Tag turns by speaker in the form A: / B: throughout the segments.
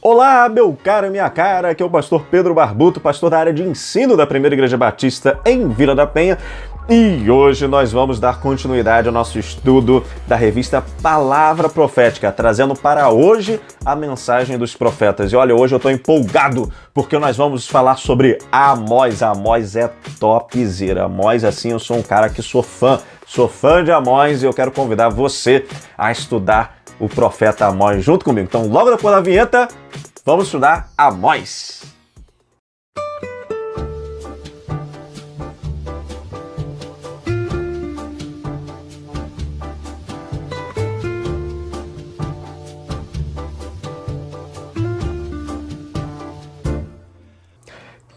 A: Olá, meu caro e minha cara, aqui é o pastor Pedro Barbuto, pastor da área de ensino da Primeira Igreja Batista em Vila da Penha, e hoje nós vamos dar continuidade ao nosso estudo da revista Palavra Profética, trazendo para hoje a mensagem dos profetas. E olha, hoje eu estou empolgado porque nós vamos falar sobre Amós. Amós é topzera. Amós, assim, eu sou um cara que sou fã de Amós, e eu quero convidar você a estudar o profeta Amós junto comigo. Então, logo depois da vinheta, vamos estudar Amós.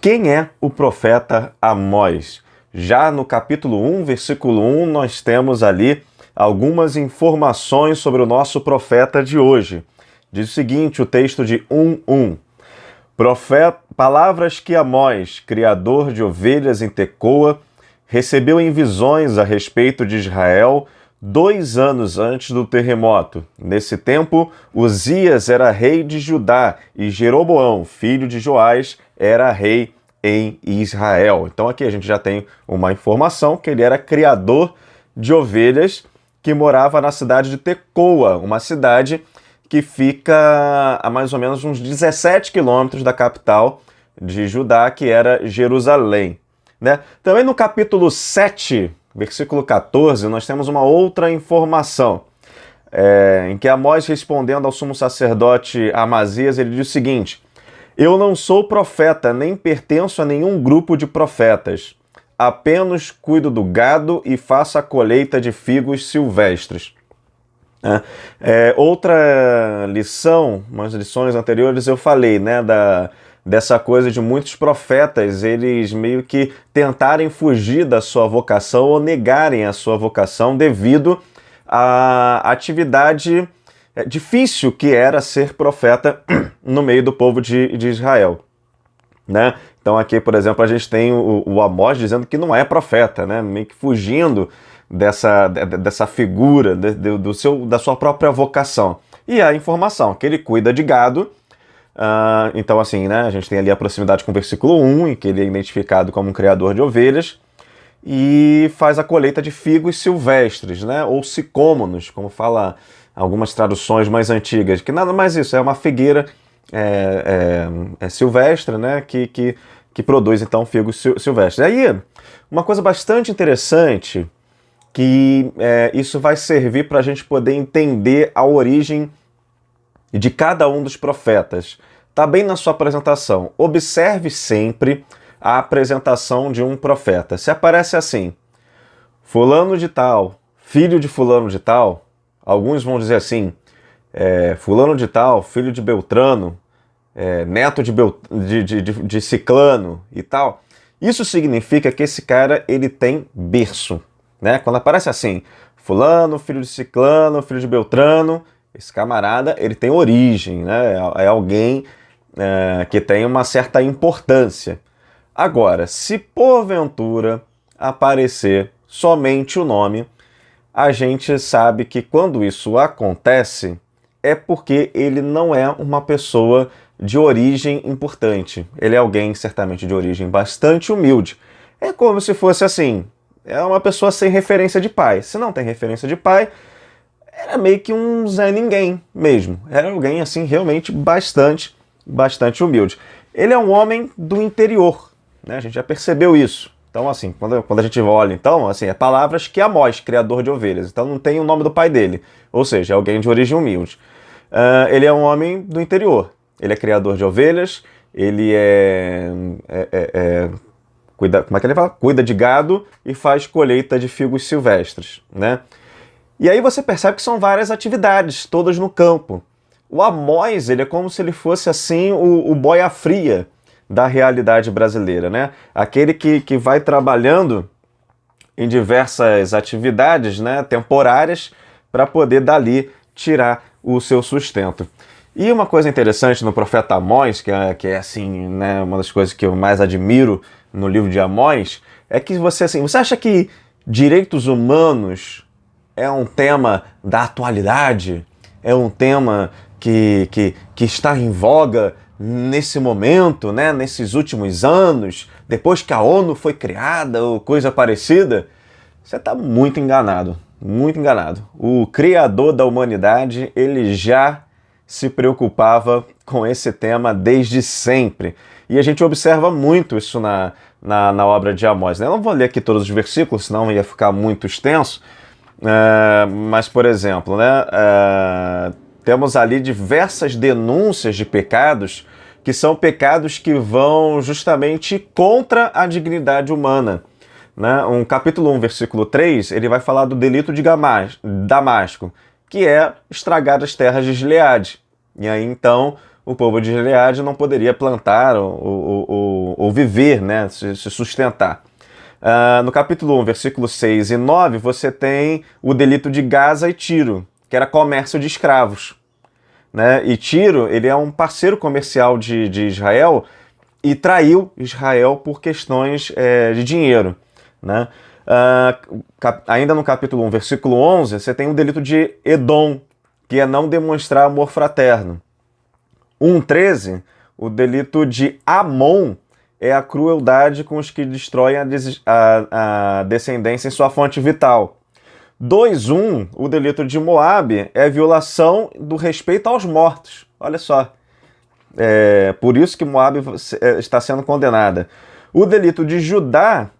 A: Quem é o profeta Amós? Já no capítulo 1, versículo 1, nós temos ali algumas informações sobre o nosso profeta de hoje. Diz o seguinte, o texto de 1:1. Palavras que Amós, criador de ovelhas em Tecoa, recebeu em visões a respeito de Israel 2 anos antes do terremoto. Nesse tempo, Uzias era rei de Judá e Jeroboão, filho de Joás, era rei em Israel. Então aqui a gente já tem uma informação que ele era criador de ovelhas que morava na cidade de Tecoa, uma cidade que fica a mais ou menos uns 17 quilômetros da capital de Judá, que era Jerusalém, né? Também no capítulo 7, versículo 14, nós temos uma outra informação, em que Amós, respondendo ao sumo sacerdote Amazias, ele diz o seguinte: eu não sou profeta, nem pertenço a nenhum grupo de profetas. Apenas cuido do gado e faço a colheita de figos silvestres. Outra lição, umas lições anteriores eu falei, né, dessa coisa de muitos profetas, eles meio que tentarem fugir da sua vocação ou negarem a sua vocação devido à atividade difícil que era ser profeta no meio do povo de Israel, né? Então aqui, por exemplo, a gente tem o Amós dizendo que não é profeta, né? Meio que fugindo dessa figura, da sua própria vocação. E a informação, que ele cuida de gado. Então assim, né? A gente tem ali a proximidade com o versículo 1, em que ele é identificado como um criador de ovelhas, e faz a colheita de figos silvestres, né? Ou sicômonos, como fala algumas traduções mais antigas, que nada mais isso, é uma figueira silvestre, né? Que produz então figos silvestres. Aí, uma coisa bastante interessante, que isso vai servir para a gente poder entender a origem de cada um dos profetas. Está bem na sua apresentação. Observe sempre a apresentação de um profeta. Se aparece assim, fulano de tal, filho de fulano de tal, alguns vão dizer assim, fulano de tal, filho de Beltrano, neto de Ciclano e tal. Isso significa que esse cara, ele tem berço, né? Quando aparece assim, fulano, filho de Ciclano, filho de Beltrano, esse camarada, ele tem origem, né? É alguém que tem uma certa importância. Agora, se porventura aparecer somente o nome, a gente sabe que quando isso acontece, é porque ele não é uma pessoa de origem importante. Ele é alguém, certamente, de origem bastante humilde. É como se fosse assim, é uma pessoa sem referência de pai. Se não tem referência de pai, era meio que um Zé Ninguém mesmo. Era alguém, assim, realmente bastante humilde. Ele é um homem do interior, né? A gente já percebeu isso. Então, assim, quando a gente olha, então, assim, é palavras que Amós, criador de ovelhas. Então, não tem o nome do pai dele. Ou seja, é alguém de origem humilde. Ele é um homem do interior. Ele é criador de ovelhas. Ele como é que ele fala? Cuida de gado e faz colheita de figos silvestres, né? E aí você percebe que são várias atividades, todas no campo. O Amós, ele é como se ele fosse, assim, o boia fria da realidade brasileira, né? Aquele que vai trabalhando em diversas atividades, né, temporárias, para poder dali tirar o seu sustento. E uma coisa interessante no profeta Amós, que é assim, né, uma das coisas que eu mais admiro no livro de Amós, é que você acha que direitos humanos é um tema da atualidade? É um tema que está em voga nesse momento, né, nesses últimos anos, depois que a ONU foi criada ou coisa parecida, você está muito enganado, muito enganado. O Criador da humanidade, ele já se preocupava com esse tema desde sempre. E a gente observa muito isso na obra de Amós, né? Eu não vou ler aqui todos os versículos, senão ia ficar muito extenso, mas, por exemplo, né, temos ali diversas denúncias de pecados que são pecados que vão justamente contra a dignidade humana. Né? Capítulo 1, versículo 3, ele vai falar do delito de Damasco, que é estragar as terras de Gileade. E aí, então, o povo de Gileade não poderia plantar ou viver, né? se sustentar. No capítulo 1, versículo 6 e 9, você tem o delito de Gaza e Tiro, que era comércio de escravos. Né? E Tiro, ele é um parceiro comercial de Israel e traiu Israel por questões de dinheiro. Né? Ainda no capítulo 1, versículo 11, você tem o delito de Edom, que é não demonstrar amor fraterno. 1,13, o delito de Amon é a crueldade com os que destroem a descendência em sua fonte vital. 2,1, o delito de Moabe é a violação do respeito aos mortos. Olha só. Por isso que Moabe está sendo condenada. O delito de Judá,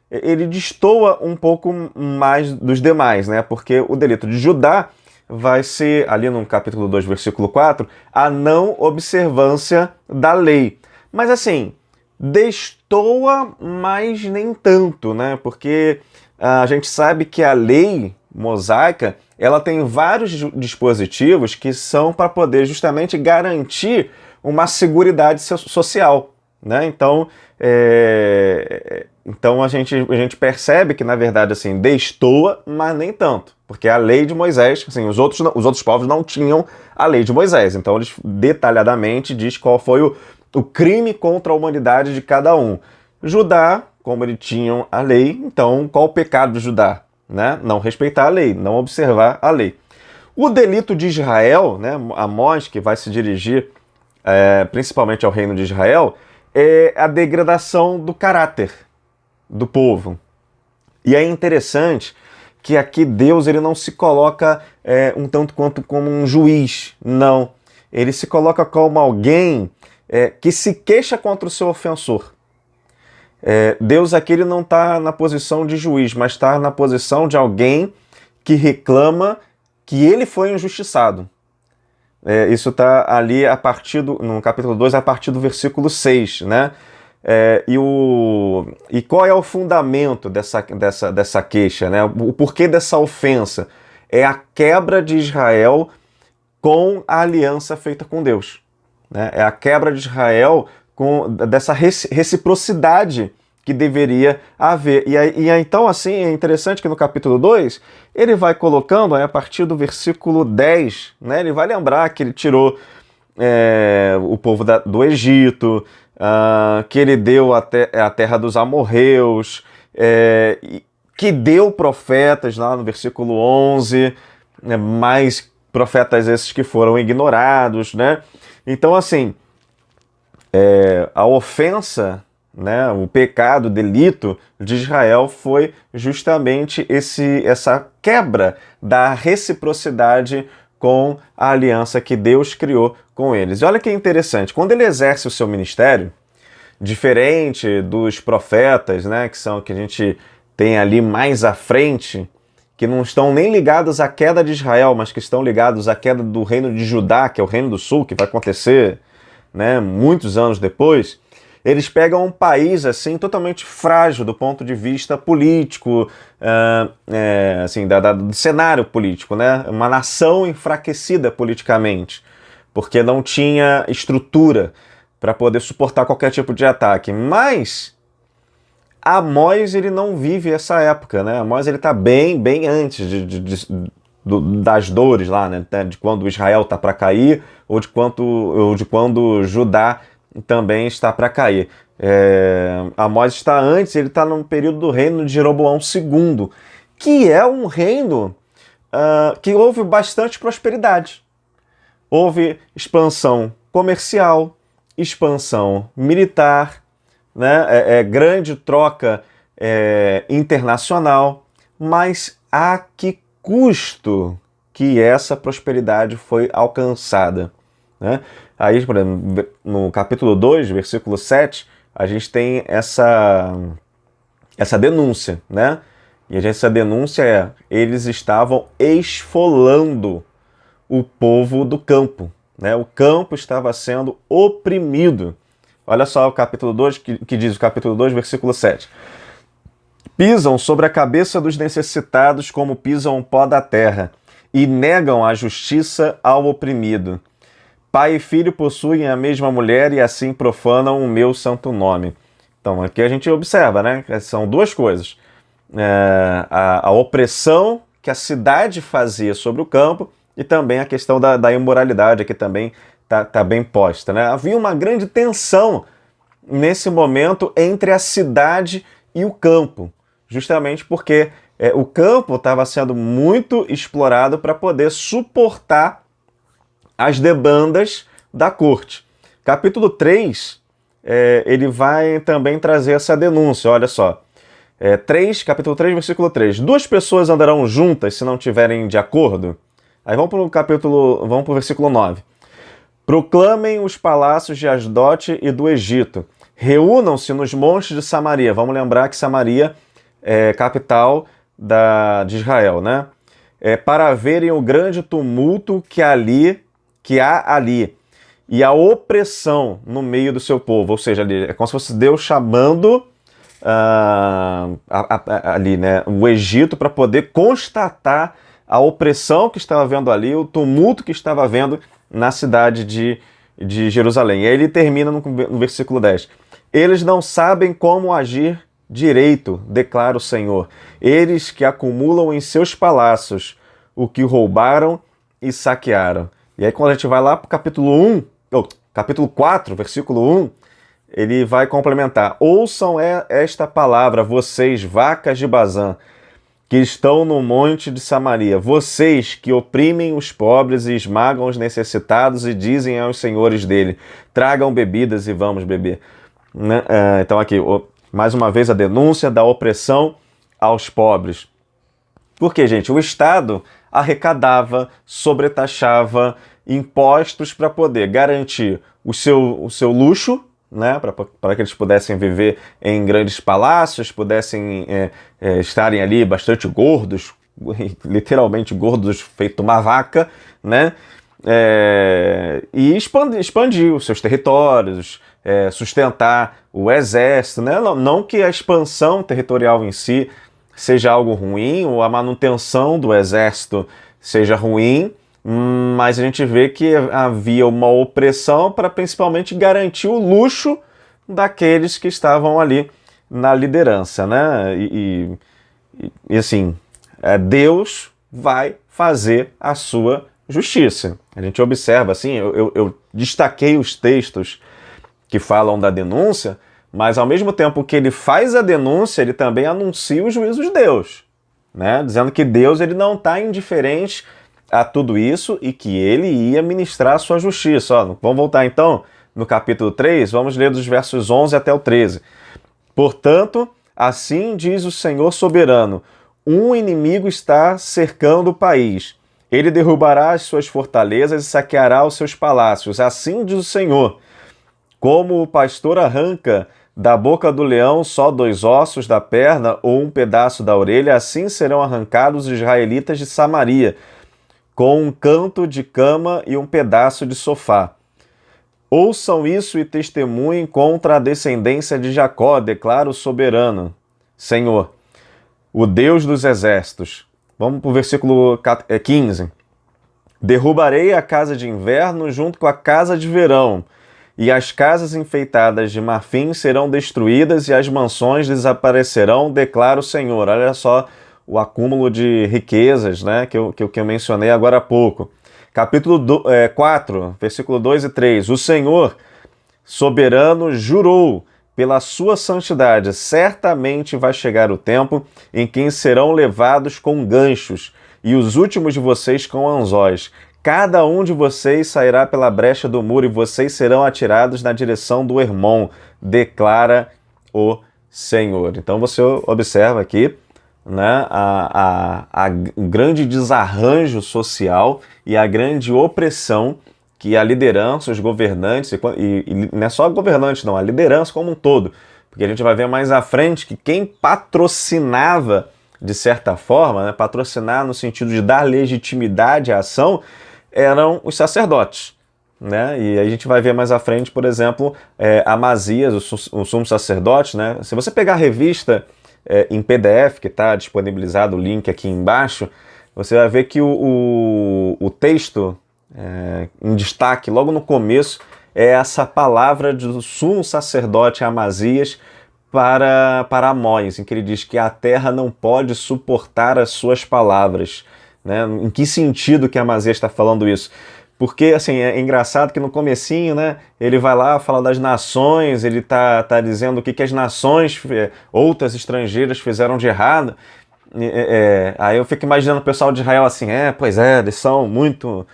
A: ele destoa um pouco mais dos demais, né? Porque o delito de Judá vai ser, ali no capítulo 2, versículo 4, a não observância da lei. Mas assim, destoa, mas nem tanto, né? Porque a gente sabe que a lei mosaica, ela tem vários dispositivos que são para poder justamente garantir uma seguridade social, né? Então, a gente percebe que, na verdade, assim, destoa, mas nem tanto. Porque a lei de Moisés, assim, os outros povos não tinham a lei de Moisés. Então, eles detalhadamente diz qual foi o crime contra a humanidade de cada um. Judá, como eles tinham a lei, então qual o pecado de Judá? Né? Não respeitar a lei, não observar a lei. O delito de Israel, né, Amós, que vai se dirigir principalmente ao reino de Israel, é a degradação do caráter do povo. E é interessante que aqui Deus ele não se coloca um tanto quanto como um juiz, não. Ele se coloca como alguém que se queixa contra o seu ofensor. Deus aqui ele não está na posição de juiz, mas está na posição de alguém que reclama que ele foi injustiçado. Isso está ali no capítulo 2, a partir do versículo 6, né? E qual é o fundamento dessa queixa, né? O porquê dessa ofensa? É a quebra de Israel com a aliança feita com Deus. Né? É a quebra de Israel dessa reciprocidade que deveria haver. E então, assim, é interessante que no capítulo 2, ele vai colocando, a partir do versículo 10, né, ele vai lembrar que ele tirou o povo do Egito, que ele deu a terra dos amorreus, que deu profetas lá no versículo 11, mais profetas esses que foram ignorados, né? Então, assim, a ofensa, né, o pecado, o delito de Israel foi justamente essa quebra da reciprocidade com a aliança que Deus criou com eles. E olha que interessante, quando ele exerce o seu ministério, diferente dos profetas, né, que a gente tem ali mais à frente, que não estão nem ligados à queda de Israel, mas que estão ligados à queda do reino de Judá, que é o reino do sul, que vai acontecer, né, muitos anos depois. Eles pegam um país assim totalmente frágil do ponto de vista político, assim, do cenário político, né? Uma nação enfraquecida politicamente, porque não tinha estrutura para poder suportar qualquer tipo de ataque. Mas Amós ele não vive essa época, né? Amós ele está bem antes das dores lá, né? De quando Israel está para cair ou de quando Judá também está para cair. Amós está antes, ele está no período do reino de Jeroboão II, que é um reino que houve bastante prosperidade. houve expansão comercial, expansão militar, né? Grande troca internacional, mas a que custo que essa prosperidade foi alcançada, né? Aí, por exemplo, no capítulo 2, versículo 7, a gente tem essa denúncia, né? E essa denúncia eles estavam esfolando o povo do campo, né? O campo estava sendo oprimido. Olha só o capítulo 2, que diz o capítulo 2, versículo 7. Pisam sobre a cabeça dos necessitados como pisam o pó da terra, e negam a justiça ao oprimido. Pai e filho possuem a mesma mulher e assim profanam o meu santo nome. Então aqui a gente observa, né? São duas coisas. A opressão que a cidade fazia sobre o campo e também a questão da imoralidade, que também está bem posta, né? Havia uma grande tensão nesse momento entre a cidade e o campo, justamente porque o campo estava sendo muito explorado para poder suportar as demandas da corte. Capítulo 3, ele vai também trazer essa denúncia, olha só. Capítulo 3, versículo 3. 2 pessoas andarão juntas se não tiverem de acordo? Aí vamos para o versículo 9. Proclamem os palácios de Asdote e do Egito. Reúnam-se nos montes de Samaria. Vamos lembrar que Samaria é capital de Israel, né? Para verem o grande tumulto que há ali e a opressão no meio do seu povo. Ou seja, ali, é como se fosse Deus chamando ali, né, o Egito para poder constatar a opressão que estava havendo ali, o tumulto que estava havendo na cidade de Jerusalém. E aí ele termina no versículo 10. Eles não sabem como agir direito, declara o Senhor. Eles que acumulam em seus palácios o que roubaram e saquearam. E aí quando a gente vai lá para o capítulo 4, versículo 1, ele vai complementar. Ouçam esta palavra, vocês, vacas de Bazã, que estão no monte de Samaria, vocês que oprimem os pobres e esmagam os necessitados e dizem aos senhores dele, tragam bebidas e vamos beber. Né? Então aqui, mais uma vez a denúncia da opressão aos pobres. Porque, gente, o Estado arrecadava, sobretaxava impostos para poder garantir o seu luxo, né, para que eles pudessem viver em grandes palácios, pudessem estarem ali bastante gordos, literalmente gordos, feito uma vaca, né, e expandir os seus territórios, sustentar o exército, né, não que a expansão territorial em si seja algo ruim, ou a manutenção do exército seja ruim, mas a gente vê que havia uma opressão para principalmente garantir o luxo daqueles que estavam ali na liderança, né? E assim, Deus vai fazer a sua justiça. A gente observa, assim, eu destaquei os textos que falam da denúncia, mas ao mesmo tempo que ele faz a denúncia, ele também anuncia o juízo de Deus, né? Dizendo que Deus ele não está indiferente a tudo isso e que ele ia ministrar a sua justiça. Vamos voltar então no capítulo 3, vamos ler dos versos 11 até o 13. Portanto, assim diz o Senhor soberano, um inimigo está cercando o país. Ele derrubará as suas fortalezas e saqueará os seus palácios. Assim diz o Senhor, como o pastor arranca da boca do leão só 2 ossos da perna ou um pedaço da orelha, assim serão arrancados os israelitas de Samaria, com um canto de cama e um pedaço de sofá. Ouçam isso e testemunhem contra a descendência de Jacó, declara o soberano, Senhor, o Deus dos exércitos. Vamos para o versículo 15. Derrubarei a casa de inverno junto com a casa de verão, e as casas enfeitadas de marfim serão destruídas e as mansões desaparecerão, declara o Senhor. Olha só o acúmulo de riquezas, né, que eu mencionei agora há pouco. Capítulo 4, versículo 2 e 3. O Senhor, soberano, jurou pela sua santidade, certamente vai chegar o tempo em que serão levados com ganchos, e os últimos de vocês com anzóis. Cada um de vocês sairá pela brecha do muro e vocês serão atirados na direção do Hermon, declara o Senhor. Então você observa aqui, né, o grande desarranjo social e a grande opressão que a liderança, os governantes, e não é só governantes não, a liderança como um todo, porque a gente vai ver mais à frente que quem patrocinava, de certa forma, né, patrocinar no sentido de dar legitimidade à ação, eram os sacerdotes. Né? E aí a gente vai ver mais à frente, por exemplo, Amazias, o sumo sacerdote. Né? Se você pegar a revista em PDF, que está disponibilizado o link aqui embaixo, você vai ver que o texto em destaque, logo no começo, é essa palavra do sumo sacerdote Amazias para Amós, em que ele diz que a terra não pode suportar as suas palavras. Né? Em que sentido que Amazias está falando isso? Porque, assim, é engraçado que no comecinho, né, ele vai lá, fala das nações, ele tá dizendo o que as nações, outras estrangeiras fizeram de errado. Aí eu fico imaginando o pessoal de Israel assim, pois é, eles são muito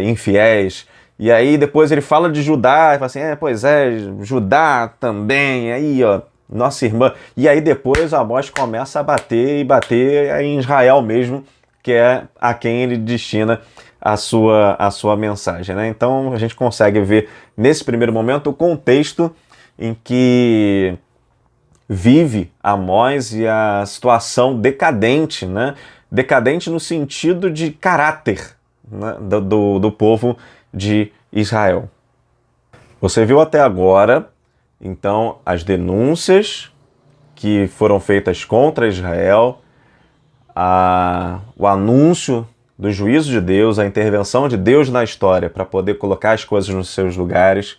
A: infiéis. E aí depois ele fala de Judá, e fala assim, pois é, Judá também, aí ó, nossa irmã. E aí depois Amós começa a bater em Israel mesmo, que é a quem ele destina a sua mensagem. Né? Então a gente consegue ver nesse primeiro momento o contexto em que vive Amós e a situação decadente, né? Decadente no sentido de caráter, né? do povo de Israel. Você viu até agora, então, as denúncias que foram feitas contra Israel, o anúncio do juízo de Deus, a intervenção de Deus na história para poder colocar as coisas nos seus lugares.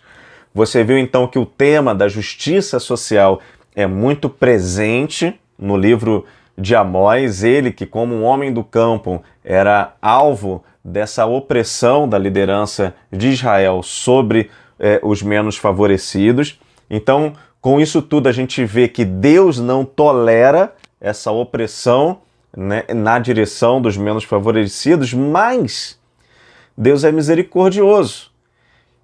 A: Você viu então que o tema da justiça social é muito presente no livro de Amós, ele que como um homem do campo era alvo dessa opressão da liderança de Israel sobre os menos favorecidos. Então, com isso tudo a gente vê que Deus não tolera essa opressão, né, na direção dos menos favorecidos, mas Deus é misericordioso.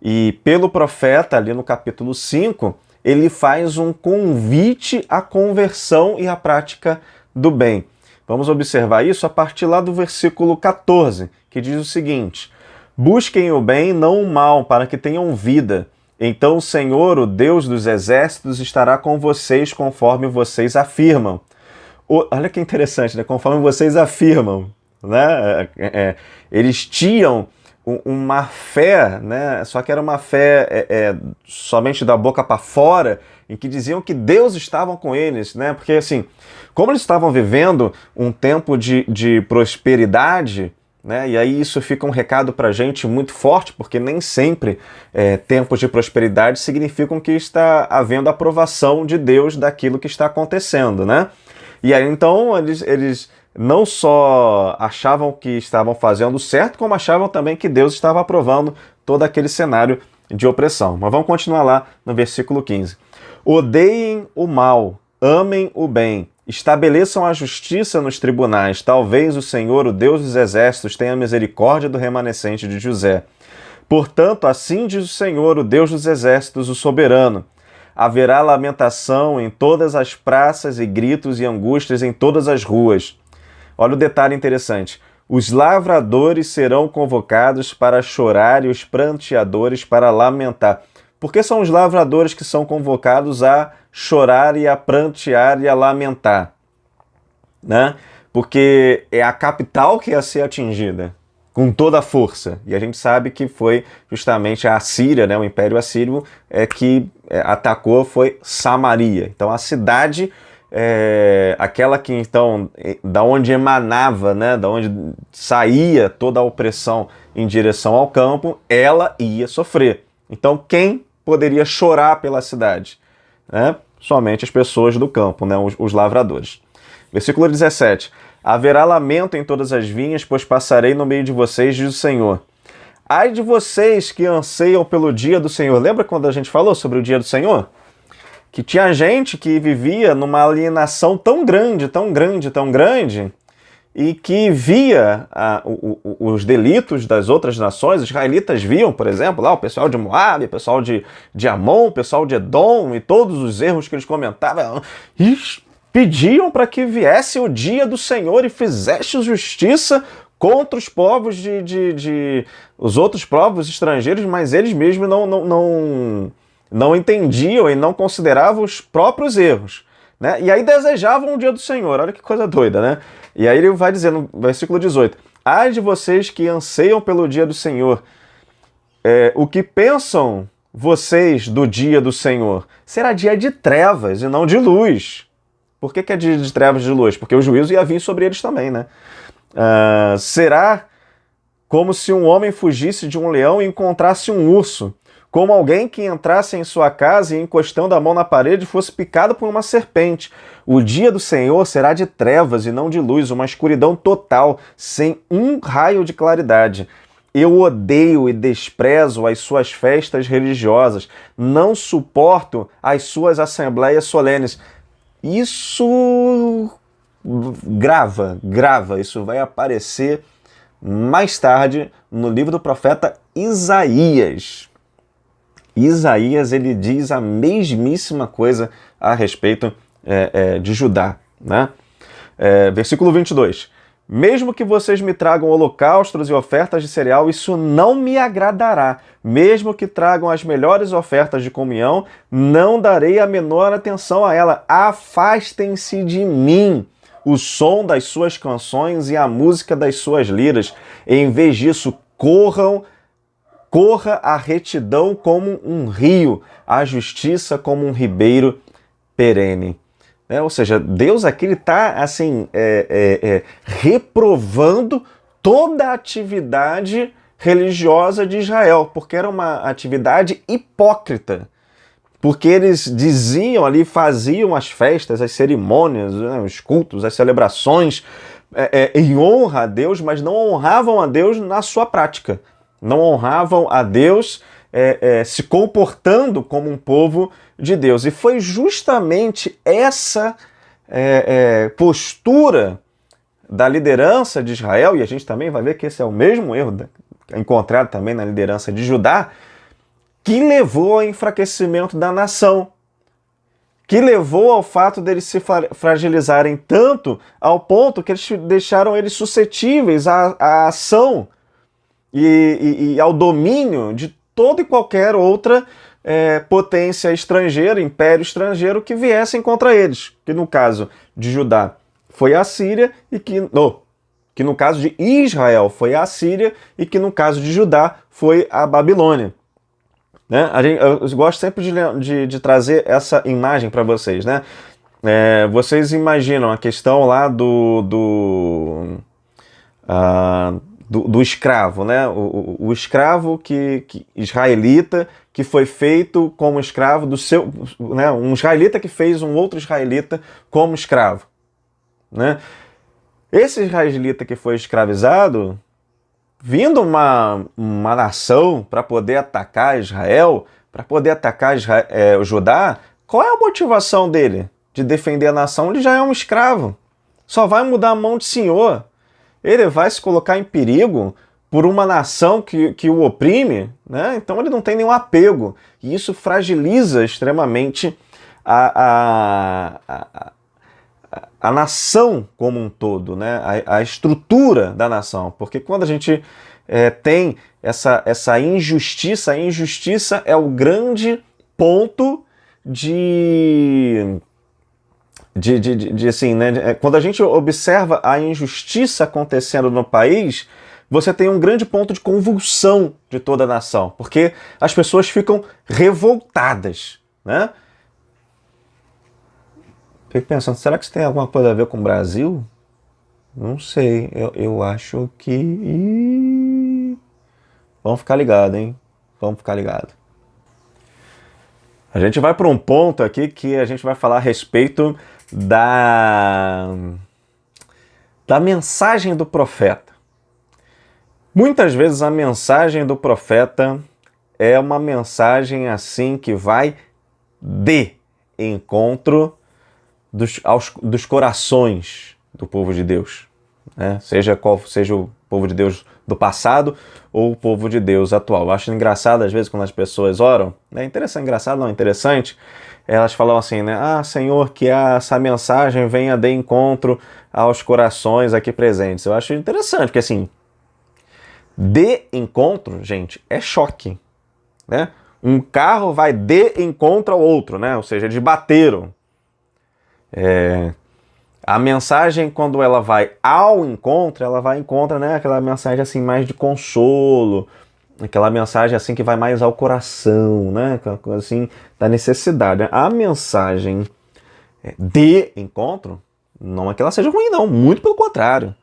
A: E pelo profeta, ali no capítulo 5, ele faz um convite à conversão e à prática do bem. Vamos observar isso a partir lá do versículo 14, que diz o seguinte: busquem o bem, não o mal, para que tenham vida. Então o Senhor, o Deus dos exércitos, estará com vocês conforme vocês afirmam. Olha que interessante, né? Conforme vocês afirmam, né? Eles tinham uma fé, né? Só que era uma fé somente da boca para fora, em que diziam que Deus estava com eles, né? Porque assim, como eles estavam vivendo um tempo de prosperidade, né? E aí isso fica um recado para a gente muito forte, porque nem sempre tempos de prosperidade significam que está havendo aprovação de Deus daquilo que está acontecendo, né? E aí, então, eles não só achavam que estavam fazendo certo, como achavam também que Deus estava aprovando todo aquele cenário de opressão. Mas vamos continuar lá no versículo 15. Odeiem o mal, amem o bem, estabeleçam a justiça nos tribunais. Talvez o Senhor, o Deus dos exércitos, tenha misericórdia do remanescente de José. Portanto, assim diz o Senhor, o Deus dos exércitos, o soberano: haverá lamentação em todas as praças e gritos e angústias em todas as ruas. Olha o detalhe interessante. Os lavradores serão convocados para chorar e os pranteadores para lamentar. Por que são os lavradores que são convocados a chorar e a prantear e a lamentar? Né? Porque é a capital que ia ser atingida com toda a força. E a gente sabe que foi justamente a Assíria, né, o Império Assírio, que atacou foi Samaria. Então a cidade, aquela que então, da onde emanava, né, da onde saía toda a opressão em direção ao campo, ela ia sofrer. Então quem poderia chorar pela cidade? Né? Somente as pessoas do campo, né, os lavradores. Versículo 17. Haverá lamento em todas as vinhas, pois passarei no meio de vocês, diz o Senhor. Ai de vocês que anseiam pelo dia do Senhor. Lembra quando a gente falou sobre o dia do Senhor? Que tinha gente que vivia numa alienação tão grande, tão grande, tão grande, e que via os delitos das outras nações. Os israelitas viam, por exemplo, lá o pessoal de Moab, o pessoal de Amon, o pessoal de Edom e todos os erros que eles comentavam, e pediam para que viesse o dia do Senhor e fizesse justiça contra os povos os outros povos estrangeiros, mas eles mesmos não entendiam e não consideravam os próprios erros, né? E aí desejavam o dia do Senhor. Olha que coisa doida, né? E aí ele vai dizer no versículo 18: ai de vocês que anseiam pelo dia do Senhor, o que pensam vocês do dia do Senhor? Será dia de trevas e não de luz. Por que é dia de trevas e de luz? Porque o juízo ia vir sobre eles também, né? Será como se um homem fugisse de um leão e encontrasse um urso, como alguém que entrasse em sua casa e, encostando a mão na parede, fosse picado por uma serpente. O dia do Senhor será de trevas e não de luz, uma escuridão total, sem um raio de claridade. Eu odeio e desprezo as suas festas religiosas, não suporto as suas assembleias solenes. Isso grava, isso vai aparecer mais tarde no livro do profeta Isaías. Isaías, ele diz a mesmíssima coisa a respeito de Judá, né? Versículo 22. Mesmo que vocês me tragam holocaustos e ofertas de cereal, isso não me agradará. Mesmo que tragam as melhores ofertas de comunhão, não darei a menor atenção a ela. Afastem-se de mim o som das suas canções e a música das suas liras. Em vez disso, corra a retidão como um rio, a justiça como um ribeiro perene. Ou seja, Deus aqui está assim, reprovando toda a atividade religiosa de Israel, porque era uma atividade hipócrita. Porque eles diziam ali, faziam as festas, as cerimônias, né, os cultos, as celebrações em honra a Deus, mas não honravam a Deus na sua prática. Não honravam a Deus se comportando como um povo de Deus. E foi justamente essa postura da liderança de Israel, e a gente também vai ver que esse é o mesmo erro encontrado também na liderança de Judá, que levou ao enfraquecimento da nação, que levou ao fato deles se fragilizarem tanto ao ponto que eles deixaram eles suscetíveis à ação e ao domínio de toda e qualquer outra potência estrangeira, império estrangeiro que viessem contra eles, que no caso de Judá foi a Síria e que no caso de Israel foi a Síria e que no caso de Judá foi a Babilônia. Né? Eu gosto sempre de trazer essa imagem para vocês, né? Vocês imaginam a questão lá do escravo, né? O escravo israelita que foi feito como escravo do seu, né? Um israelita que fez um outro israelita como escravo, né? Esse israelita que foi escravizado, vindo uma nação para poder atacar Israel, para poder atacar o Judá, qual é a motivação dele de defender a nação? Ele já é um escravo, só vai mudar a mão de senhor. Ele vai se colocar em perigo por uma nação que o oprime, né? Então ele não tem nenhum apego. E isso fragiliza extremamente a nação como um todo, né? A estrutura da nação. Porque quando a gente tem essa injustiça, a injustiça é o grande ponto assim, né? Quando a gente observa a injustiça acontecendo no país, você tem um grande ponto de convulsão de toda a nação, porque as pessoas ficam revoltadas, né? Fico pensando, será que isso tem alguma coisa a ver com o Brasil? Não sei, eu acho que... Vamos ficar ligado, hein? Vamos ficar ligado. A gente vai para um ponto aqui que a gente vai falar a respeito da mensagem do profeta. Muitas vezes a mensagem do profeta é uma mensagem assim que vai de encontro dos corações do povo de Deus, né? Seja qual seja o povo de Deus do passado ou o povo de Deus atual. Eu acho engraçado, às vezes, quando as pessoas oram, é interessante, engraçado não, interessante, elas falam assim, né? Ah, Senhor, que essa mensagem venha de encontro aos corações aqui presentes. Eu acho interessante, porque assim, de encontro, gente, é choque, né? Um carro vai de encontro ao outro, né? Ou seja, eles bateram. A mensagem, quando ela vai ao encontro, ela vai encontrar, né, aquela mensagem assim mais de consolo, aquela mensagem assim que vai mais ao coração, né, aquela coisa assim da necessidade. A mensagem de encontro, não é que ela seja ruim, não, muito pelo contrário,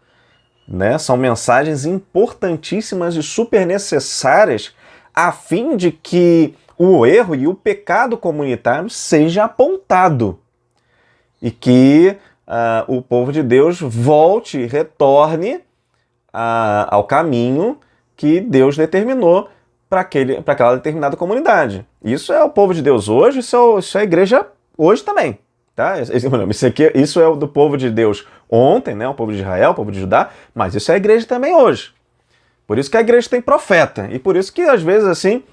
A: né? São mensagens importantíssimas e super necessárias a fim de que o erro e o pecado comunitário seja apontado e que o povo de Deus volte e retorne ao caminho que Deus determinou para aquela determinada comunidade. Isso é o povo de Deus hoje, isso é a igreja hoje também. Tá? Isso é o do povo de Deus ontem, né? O povo de Israel, o povo de Judá, mas isso é a igreja também hoje. Por isso que a igreja tem profeta, e por isso que às vezes assim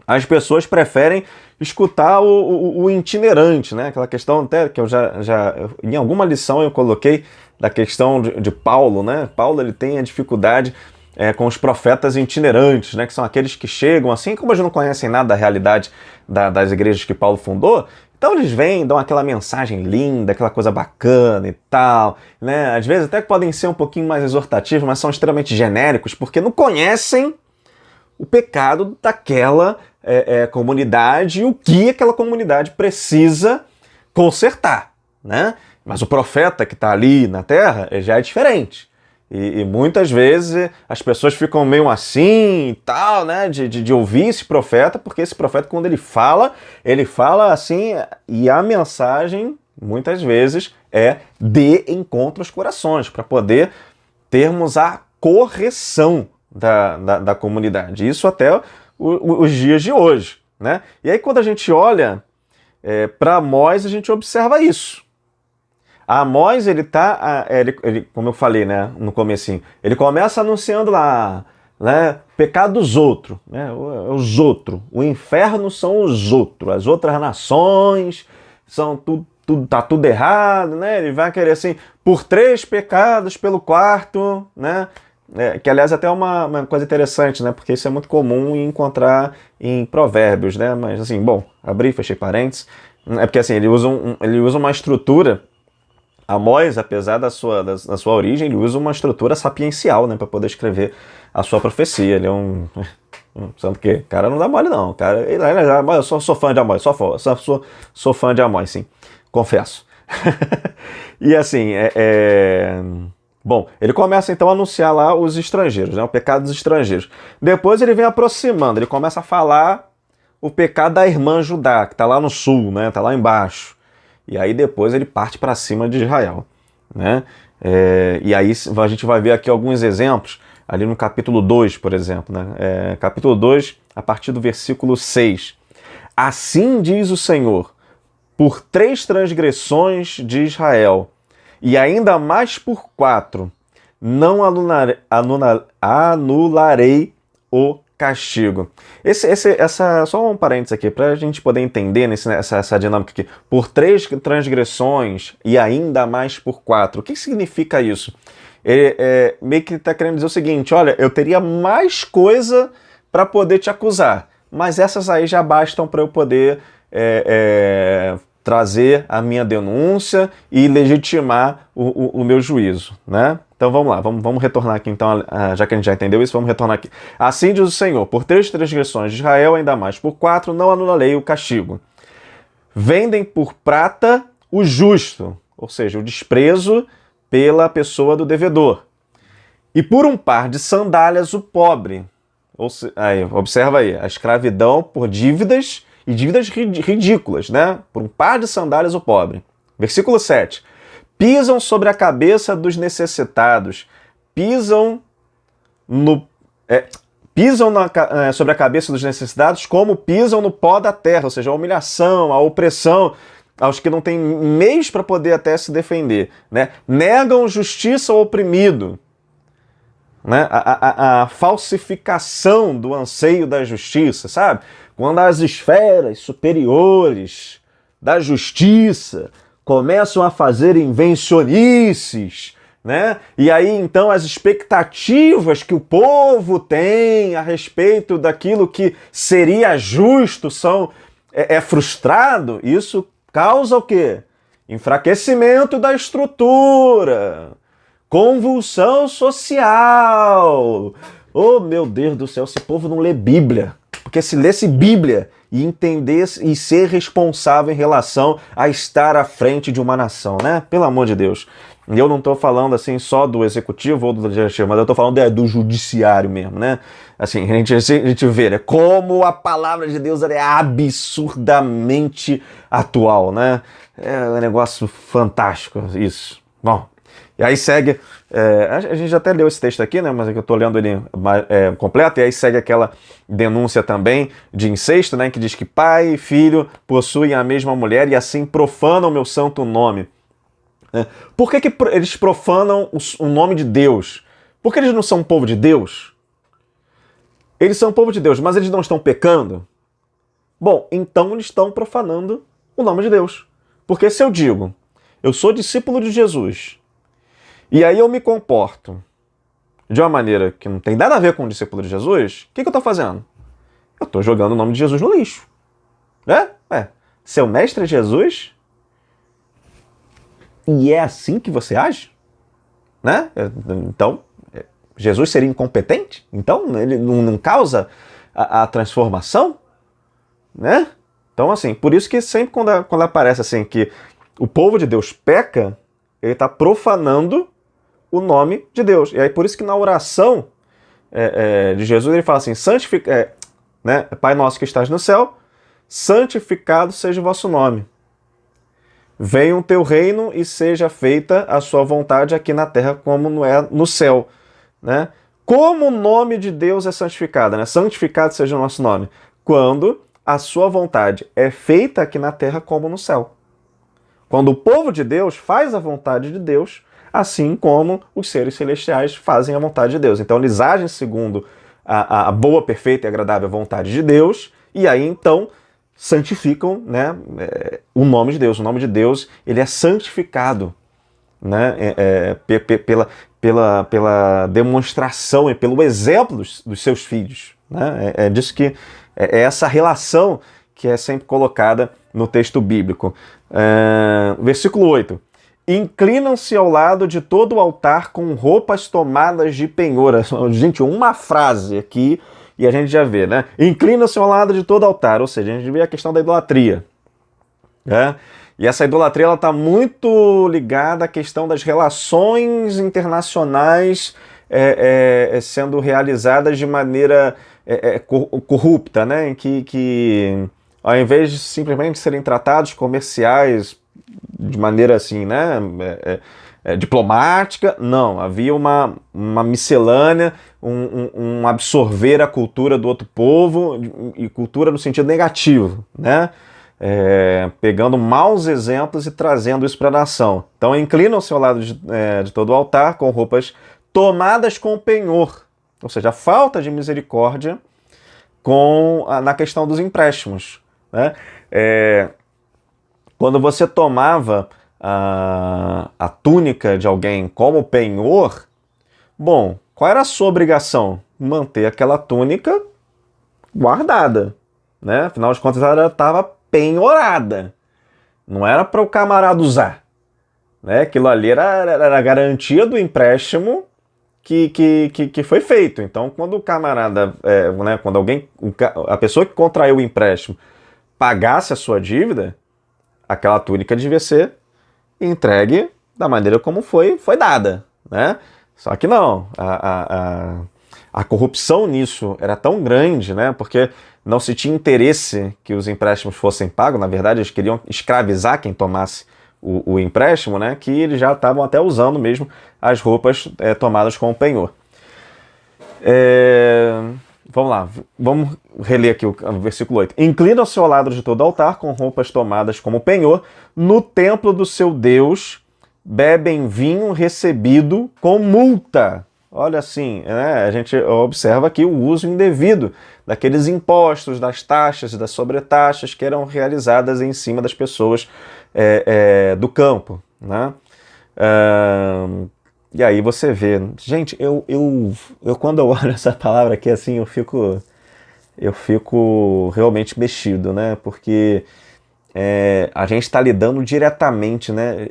A: as pessoas preferem escutar o itinerante, né? Aquela questão até que eu já em alguma lição eu coloquei da questão de Paulo, né? Paulo ele tem a dificuldade com os profetas itinerantes, né? Que são aqueles que chegam assim, como eles não conhecem nada da realidade das igrejas que Paulo fundou, então eles vêm, dão aquela mensagem linda, aquela coisa bacana e tal, né? Às vezes até podem ser um pouquinho mais exortativos, mas são extremamente genéricos, porque não conhecem o pecado daquela comunidade e o que aquela comunidade precisa consertar, né? Mas o profeta que está ali na terra já é diferente. E muitas vezes as pessoas ficam meio assim e tal, né? De ouvir esse profeta, porque esse profeta, quando ele fala assim, e a mensagem, muitas vezes, é de encontro aos corações, para poder termos a correção da comunidade. Isso até os dias de hoje, né? E aí quando a gente olha para Amós, a gente observa isso. Amós, ele como eu falei, né, no comecinho, ele começa anunciando lá, né, pecado dos outros, né, os outros, o inferno são os outros, as outras nações, são tá tudo errado, né, ele vai querer assim, por 3 pecados, pelo 4, né, que aliás até é uma coisa interessante, né, porque isso é muito comum encontrar em provérbios, né, mas assim, bom, abri, fechei parênteses, é porque assim, ele usa uma estrutura. Amós, apesar da sua origem, ele usa uma estrutura sapiencial, né, para poder escrever a sua profecia. Ele é santo que cara não dá mole não, cara. Eu sou fã de Amós, sou fã de Amós, sim, confesso. E assim, bom, ele começa então a anunciar lá os estrangeiros, né, o pecado dos estrangeiros. Depois ele vem aproximando, ele começa a falar o pecado da irmã Judá, que está lá no sul, né, tá lá embaixo. E aí depois ele parte para cima de Israel, né? E aí a gente vai ver aqui alguns exemplos, ali no capítulo 2, por exemplo, né? Capítulo 2, a partir do versículo 6. Assim diz o Senhor, por 3 transgressões de Israel, e ainda mais por 4, não anularei o castigo. Só um parênteses aqui, para a gente poder entender essa dinâmica aqui. Por 3 transgressões e ainda mais por 4. O que significa isso? Meio que está querendo dizer o seguinte, olha, eu teria mais coisa para poder te acusar, mas essas aí já bastam para eu poder trazer a minha denúncia e legitimar o meu juízo, né? Então vamos lá, vamos retornar aqui então, já que a gente já entendeu isso, vamos retornar aqui. Assim diz o Senhor, por 3 transgressões de Israel, ainda mais por 4, não anularei o castigo. Vendem por prata o justo, ou seja, o desprezo pela pessoa do devedor. E por um par de sandálias o pobre. Observa aí, a escravidão por dívidas e dívidas ridículas, né? Por um par de sandálias o pobre. Versículo 7. Pisam sobre a cabeça dos necessitados, pisam sobre a cabeça dos necessitados como pisam no pó da terra, ou seja, a humilhação, a opressão aos que não têm meios para poder até se defender, né? Negam justiça ao oprimido, né? A falsificação do anseio da justiça, sabe? Quando as esferas superiores da justiça começam a fazer invencionices, né? E aí então as expectativas que o povo tem a respeito daquilo que seria justo é frustrado, isso causa o quê? Enfraquecimento da estrutura, convulsão social. Oh, meu Deus do céu, esse povo não lê Bíblia. Porque se lesse Bíblia e entendesse e ser responsável em relação a estar à frente de uma nação, né? Pelo amor de Deus. E eu não estou falando assim só do executivo ou do legislativo, mas eu estou falando do judiciário mesmo, né? Assim, a gente vê, né? Como a palavra de Deus é absurdamente atual, né? É um negócio fantástico isso. Bom, e aí segue, a gente já até leu esse texto aqui, né? Mas é que eu estou lendo ele completo, e aí segue aquela denúncia também de incesto, né? Que diz que pai e filho possuem a mesma mulher e assim profanam o meu santo nome. Por que eles profanam o nome de Deus? Porque eles não são um povo de Deus? Eles são um povo de Deus, mas eles não estão pecando? Bom, então eles estão profanando o nome de Deus. Porque se eu digo, eu sou discípulo de Jesus, e aí eu me comporto de uma maneira que não tem nada a ver com o discípulo de Jesus, o que eu estou fazendo? Eu estou jogando o nome de Jesus no lixo. Né? Seu mestre é Jesus? E é assim que você age? Né? Então, Jesus seria incompetente? Então, ele não causa a transformação? Né? Então, assim, por isso que sempre quando aparece assim que o povo de Deus peca, ele está profanando o nome de Deus. E aí por isso que na oração de Jesus ele fala assim, né? Pai nosso que estás no céu, santificado seja o vosso nome. Venha o teu reino e seja feita a sua vontade aqui na terra como não é no céu. Né? Como o nome de Deus é santificado, né? Santificado seja o nosso nome. Quando a sua vontade é feita aqui na terra como no céu. Quando o povo de Deus faz a vontade de Deus, assim como os seres celestiais fazem a vontade de Deus. Então eles agem segundo a boa, perfeita e agradável vontade de Deus, e aí então santificam, né, o nome de Deus. O nome de Deus ele é santificado, né, pela demonstração e pelo exemplo dos seus filhos. Né? É disso que é essa relação que é sempre colocada no texto bíblico. Versículo 8. Inclinam-se ao lado de todo o altar com roupas tomadas de penhor. Gente, uma frase aqui e a gente já vê, né? Inclinam-se ao lado de todo o altar, ou seja, a gente vê a questão da idolatria. Né? E essa idolatria ela está muito ligada à questão das relações internacionais sendo realizadas de maneira corrupta, né? Em que ao invés de simplesmente serem tratados comerciais de maneira assim, né, diplomática, não, havia uma miscelânea, um absorver a cultura do outro povo, e cultura no sentido negativo, né, pegando maus exemplos e trazendo isso para a nação. Então inclinam-se ao lado de todo o altar com roupas tomadas com penhor, ou seja, a falta de misericórdia na questão dos empréstimos. Né? Quando você tomava a túnica de alguém como penhor, bom, qual era a sua obrigação? Manter aquela túnica guardada, né? Afinal de contas, ela estava penhorada. Não era para o camarada usar. Né? Aquilo ali era a garantia do empréstimo que foi feito. Então, quando o camarada, né, quando a pessoa que contraiu o empréstimo pagasse a sua dívida, aquela túnica devia ser entregue da maneira como foi dada, né? Só que não, a corrupção nisso era tão grande, né? Porque não se tinha interesse que os empréstimos fossem pagos, na verdade eles queriam escravizar quem tomasse o empréstimo, né? Que eles já estavam até usando mesmo as roupas tomadas com o penhor. Vamos lá, vamos reler aqui o versículo 8. Inclina-se ao lado de todo altar, com roupas tomadas como penhor, no templo do seu Deus, bebem vinho recebido com multa. Olha assim, né? A gente observa aqui o uso indevido daqueles impostos, das taxas e das sobretaxas que eram realizadas em cima das pessoas do campo, né? E aí você vê, gente, eu quando eu olho essa palavra aqui assim, eu fico realmente mexido, né? Porque a gente está lidando diretamente, né,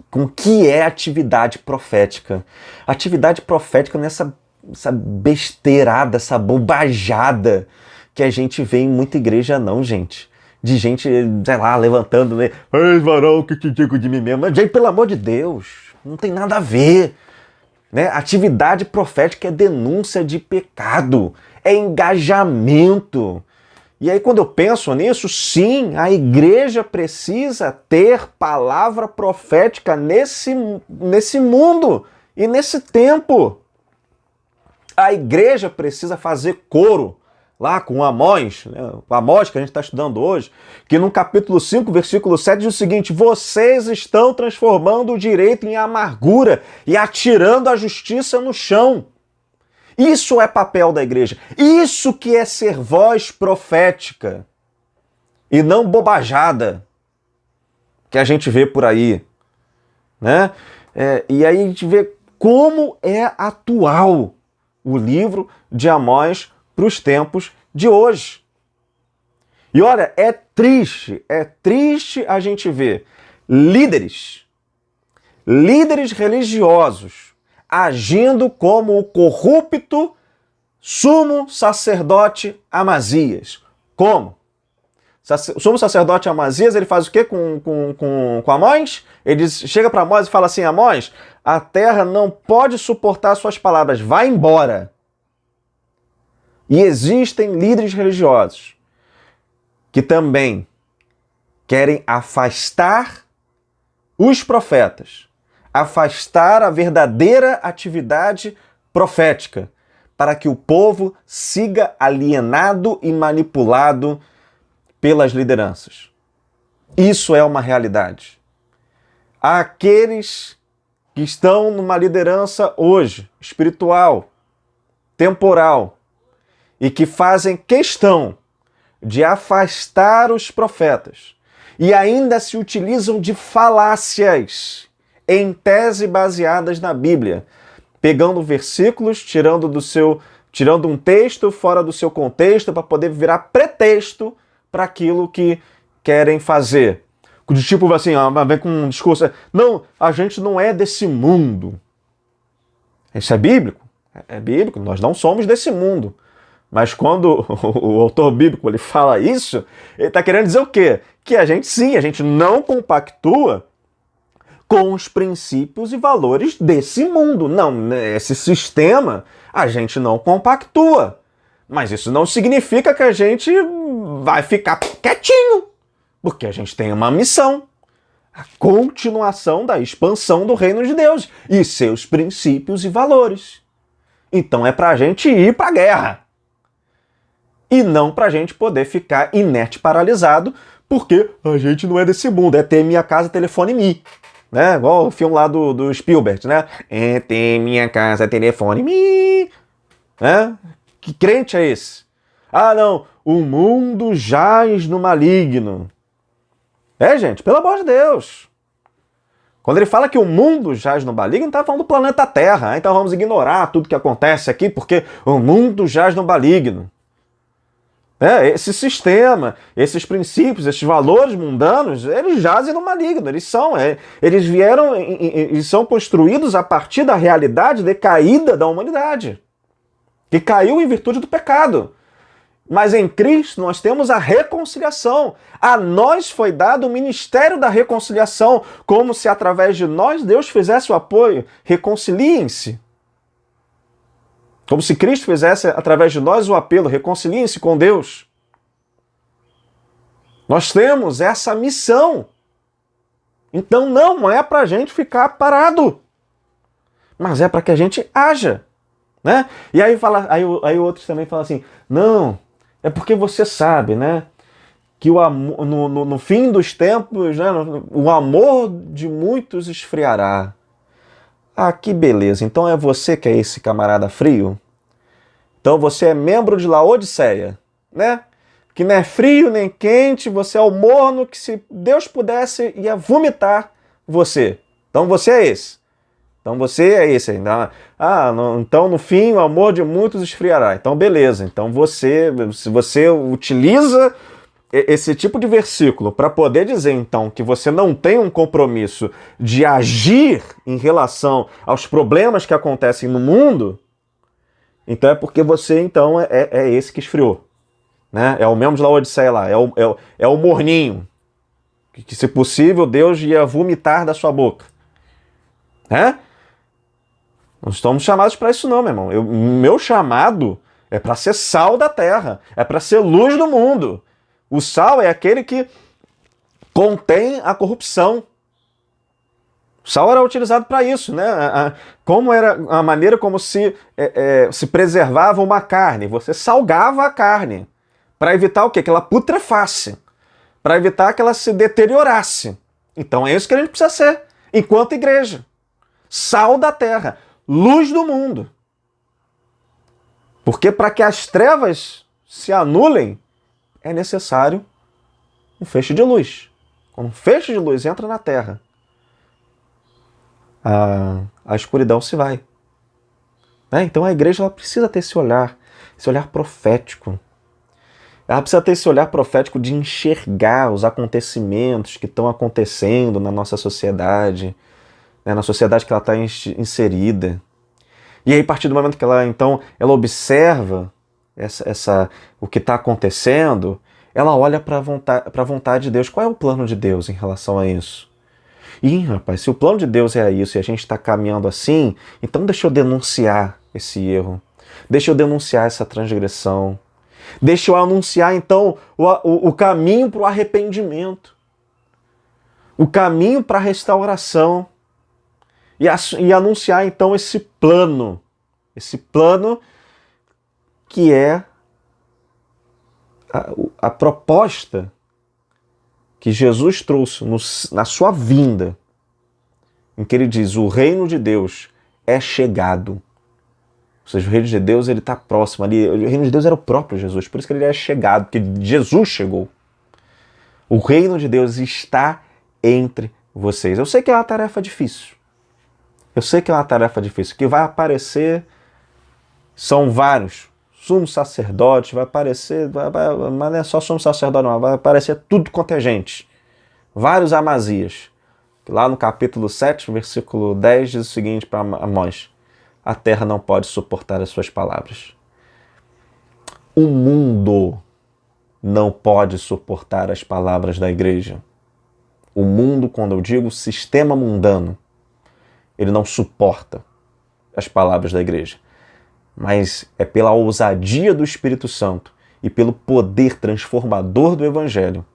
A: com o que é atividade profética. Atividade profética nessa essa besteirada, essa bobajada que a gente vê em muita igreja não, gente. De gente, sei lá, levantando, né? Ei, varão, o que te digo de mim mesmo? Mas, gente, pelo amor de Deus, não tem nada a ver. Né? Atividade profética é denúncia de pecado, é engajamento. E aí, quando eu penso nisso, sim, a igreja precisa ter palavra profética nesse mundo e nesse tempo. A igreja precisa fazer coro lá com Amós, né? O Amós que a gente está estudando hoje, que no capítulo 5, versículo 7 diz o seguinte: vocês estão transformando o direito em amargura e atirando a justiça no chão. Isso é papel da igreja. Isso que é ser voz profética e não bobajada que a gente vê por aí, né? E aí a gente vê como é atual o livro de Amós para os tempos de hoje. E olha, é triste a gente ver líderes religiosos agindo como o corrupto sumo sacerdote Amazias. Como? O sumo sacerdote Amazias, ele faz o quê com Amós? Ele chega para Amós e fala assim: Amós, a terra não pode suportar suas palavras, vai embora. E existem líderes religiosos que também querem afastar os profetas, afastar a verdadeira atividade profética, para que o povo siga alienado e manipulado pelas lideranças. Isso é uma realidade. Aqueles que estão numa liderança hoje, espiritual, temporal, e que fazem questão de afastar os profetas e ainda se utilizam de falácias em tese baseadas na Bíblia, pegando versículos, tirando um texto fora do seu contexto para poder virar pretexto para aquilo que querem fazer. De tipo assim, vem com um discurso, não, a gente não é desse mundo. Isso é bíblico? É bíblico, nós não somos desse mundo. Mas quando o autor bíblico ele fala isso, ele está querendo dizer o quê? Que a gente não compactua com os princípios e valores desse mundo. Não, esse sistema a gente não compactua. Mas isso não significa que a gente vai ficar quietinho, porque a gente tem uma missão. A continuação da expansão do reino de Deus e seus princípios e valores. Então é pra gente ir pra guerra. E não pra gente poder ficar inerte, paralisado, porque a gente não é desse mundo, é ter minha casa, telefone me. Né? Igual o filme lá do Spielberg, né? É ter minha casa, telefone me. Né? Que crente é esse? Ah, não, o mundo jaz no maligno. Gente, pelo amor de Deus. Quando ele fala que o mundo jaz no maligno, ele está falando do planeta Terra. Então vamos ignorar tudo que acontece aqui, porque o mundo jaz no maligno. Esse sistema, esses princípios, esses valores mundanos, eles jazem no maligno. Eles vieram, eles são construídos a partir da realidade decaída da humanidade, que caiu em virtude do pecado. Mas em Cristo nós temos a reconciliação. A nós foi dado o ministério da reconciliação, como se através de nós Deus fizesse o apoio. Reconciliem-se. Como se Cristo fizesse através de nós o apelo. Reconciliem-se com Deus. Nós temos essa missão. Então não é para a gente ficar parado, mas é para que a gente haja. né? E aí outros também falam assim, não, é porque você sabe, né? Que o amor, no fim dos tempos, né, o amor de muitos esfriará. Ah, que beleza. Então é você que é esse camarada frio? Então você é membro de Laodiceia, né? Que não é frio nem quente, você é o morno que, se Deus pudesse, ia vomitar você. Então você é esse. Então você é esse ainda. Então no fim o amor de muitos esfriará. Então beleza. Então se você utiliza esse tipo de versículo para poder dizer então que você não tem um compromisso de agir em relação aos problemas que acontecem no mundo, então é porque você então é esse que esfriou, né? É o mesmo de Laodiceia lá, é o morninho que se possível Deus ia vomitar da sua boca, né? Não estamos chamados para isso não, meu irmão. Meu chamado é para ser sal da terra, é para ser luz do mundo. O sal é aquele que contém a corrupção. O sal era utilizado para isso, né? Como era a maneira como se preservava uma carne. Você salgava a carne para evitar o quê? Que ela putrefasse, para evitar que ela se deteriorasse. Então é isso que a gente precisa ser, enquanto igreja. Sal da terra, luz do mundo. Porque para que as trevas se anulem, é necessário um feixe de luz. Quando um feixe de luz entra na terra, a escuridão se vai. Então a igreja ela precisa ter esse olhar profético. Ela precisa ter esse olhar profético de enxergar os acontecimentos que estão acontecendo na nossa sociedade, né, na sociedade que ela está inserida. E aí, a partir do momento que ela observa o que está acontecendo, ela olha para a vontade de Deus. Qual é o plano de Deus em relação a isso? Rapaz, se o plano de Deus é isso e a gente está caminhando assim, então deixa eu denunciar esse erro. Deixa eu denunciar essa transgressão. Deixa eu anunciar, então, o caminho para o arrependimento. O caminho para a restauração. E anunciar, então, esse plano. Esse plano que é a proposta que Jesus trouxe na sua vinda, em que ele diz, o reino de Deus é chegado. Ou seja, o reino de Deus está próximo ali. O reino de Deus era o próprio Jesus, por isso que ele é chegado, porque Jesus chegou. O reino de Deus está entre vocês. Eu sei que é uma tarefa difícil. Que vai aparecer, são vários. Sumo sacerdote, vai aparecer, mas não é só sumo sacerdote, não, vai aparecer tudo quanto é gente. Vários Amazias. Lá no capítulo 7, versículo 10, diz o seguinte para Amós: a terra não pode suportar as suas palavras. O mundo não pode suportar as palavras da igreja. O mundo, quando eu digo sistema mundano, ele não suporta as palavras da igreja. Mas é pela ousadia do Espírito Santo e pelo poder transformador do Evangelho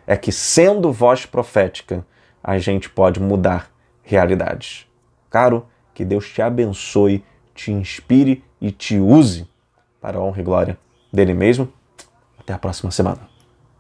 A: é que, sendo voz profética, a gente pode mudar realidades. Caro, que Deus te abençoe, te inspire e te use para a honra e glória dele mesmo. Até a próxima semana.